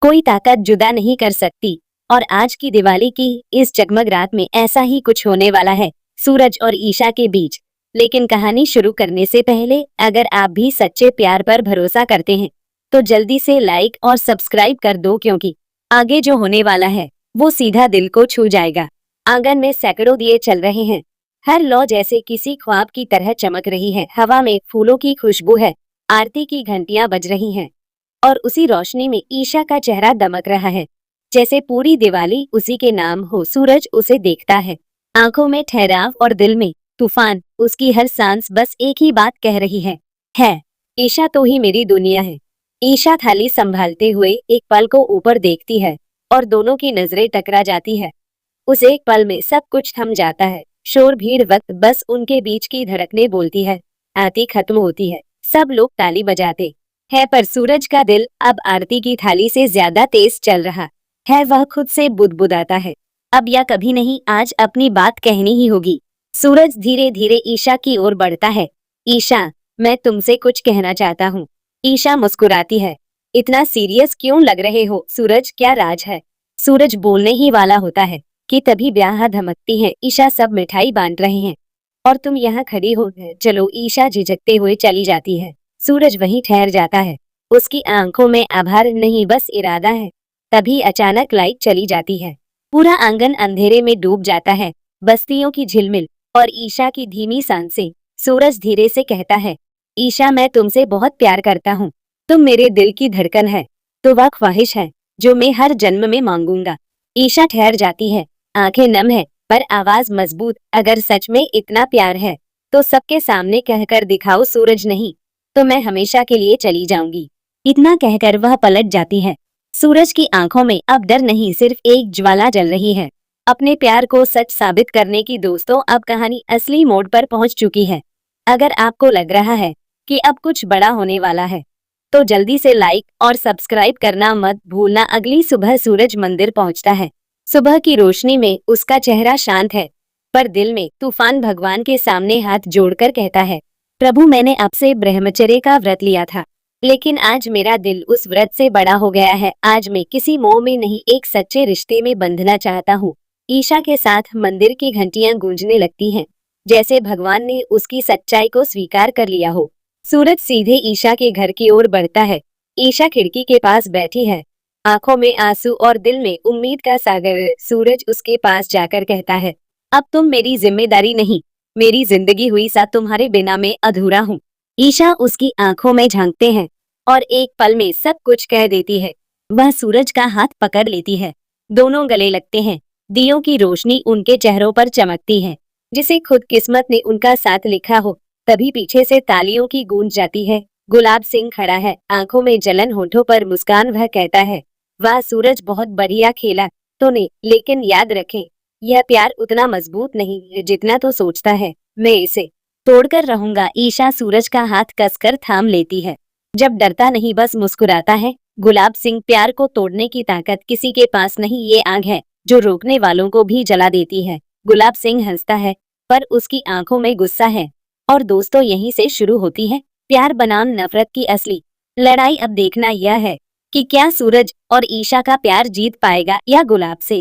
कोई ताकत जुदा नहीं कर सकती। और आज की दिवाली की इस जगमग रात में ऐसा ही कुछ होने वाला है सूरज और ईशा के बीच। लेकिन कहानी शुरू करने से पहले अगर आप भी सच्चे प्यार पर भरोसा करते हैं तो जल्दी से लाइक और सब्सक्राइब कर दो, क्योंकि आगे जो होने वाला है वो सीधा दिल को छू जाएगा। आंगन में सैकड़ों दिए चल रहे हैं। हर लौ जैसे किसी ख्वाब की तरह चमक रही है। हवा में फूलों की खुशबू है। आरती की घंटियां बज रही हैं और उसी रोशनी में ईशा का चेहरा दमक रहा है, जैसे पूरी दिवाली उसी के नाम हो। सूरज उसे देखता है, आंखों में ठहराव और दिल में तूफान। उसकी हर सांस बस एक ही बात कह रही है ईशा तो ही मेरी दुनिया है। ईशा थाली संभालते हुए एक पल को ऊपर देखती है और दोनों की नजरें टकरा जाती है। उस एक पल में सब कुछ थम जाता है। शोर भीड़ वक्त बस उनके बीच की धड़कने बोलती है। आरती खत्म होती है, सब लोग ताली बजाते है, पर सूरज का दिल अब आरती की थाली से ज्यादा तेज चल रहा है। वह खुद से बुदबुदाता है, अब या कभी नहीं, आज अपनी बात कहनी ही होगी। सूरज धीरे धीरे ईशा की ओर बढ़ता है। ईशा, मैं तुमसे कुछ कहना चाहता हूँ। ईशा मुस्कुराती है। इतना सीरियस क्यों लग रहे हो सूरज, क्या राज है? सूरज बोलने ही वाला होता है कि तभी ब्याह धमकती है। ईशा, सब मिठाई बांट रहे हैं और तुम यहाँ खड़ी हो, चलो। ईशा झिझकते हुए चली जाती है। सूरज वहीं ठहर जाता है। उसकी आंखों में आभार नहीं, बस इरादा है। तभी अचानक लाइट चली जाती है। पूरा आंगन अंधेरे में डूब जाता है। बस्तियों की झिलमिल और ईशा की धीमी सांसें। सूरज धीरे से कहता है, ईशा, मैं तुमसे बहुत प्यार करता हूँ। तुम मेरे दिल की धड़कन है। तो वह ख्वाहिश है जो मैं हर जन्म में मांगूंगा। ईशा ठहर जाती है, आंखें नम है पर आवाज मजबूत। अगर सच में इतना प्यार है तो सबके सामने कहकर दिखाओ। सूरज, नहीं तो मैं हमेशा के लिए चली जाऊंगी। इतना कहकर वह पलट जाती है। सूरज की आंखों में अब डर नहीं, सिर्फ एक ज्वाला जल रही है, अपने प्यार को सच साबित करने की। दोस्तों, अब कहानी असली मोड़ पर पहुंच चुकी है। अगर आपको लग रहा है कि अब कुछ बड़ा होने वाला है तो जल्दी से लाइक और सब्सक्राइब करना मत भूलना। अगली सुबह सूरज मंदिर पहुंचता है। सुबह की रोशनी में उसका चेहरा शांत है, पर दिल में तूफान। भगवान के सामने हाथ जोड़कर कहता है, प्रभु, मैंने आपसे ब्रह्मचर्य का व्रत लिया था, लेकिन आज मेरा दिल उस व्रत से बड़ा हो गया है। आज मैं किसी मोह में नहीं, एक सच्चे रिश्ते में बंधना चाहता हूँ। ईशा के साथ मंदिर की घंटियां गूंजने लगती हैं, जैसे भगवान ने उसकी सच्चाई को स्वीकार कर लिया हो। सूरज सीधे ईशा के घर की ओर बढ़ता है। ईशा खिड़की के पास बैठी है, आंखों में आंसू और दिल में उम्मीद का सागर। सूरज उसके पास जाकर कहता है, अब तुम मेरी जिम्मेदारी नहीं, मेरी जिंदगी हुई। सा तुम्हारे बिना मैं अधूरा हूँ। ईशा उसकी आंखों में झांकते हैं और एक पल में सब कुछ कह देती है। वह सूरज का हाथ पकड़ लेती है, दोनों गले लगते हैं। दियों की रोशनी उनके चेहरों पर चमकती है, जिसे खुद किस्मत ने उनका साथ लिखा हो। तभी पीछे से तालियों की गूंज जाती है। गुलाब सिंह खड़ा है, आंखों में जलन, होठों पर मुस्कान। वह कहता है, वाह सूरज, बहुत बढ़िया खेला तूने, लेकिन याद रखें, यह प्यार उतना मजबूत नहीं है जितना तो सोचता है। मैं इसे तोड़कर रहूंगा। ईशा सूरज का हाथ कसकर थाम लेती है। जब डरता नहीं, बस मुस्कुराता है। गुलाब सिंह, प्यार को तोड़ने की ताकत किसी के पास नहीं, ये आग है जो रोकने वालों को भी जला देती है। गुलाब सिंह हंसता है, पर उसकी आंखों में गुस्सा है। और दोस्तों, यहीं से शुरू होती है प्यार बनाम नफरत की असली लड़ाई। अब देखना यह है कि क्या सूरज और ईशा का प्यार जीत पाएगा या गुलाब से।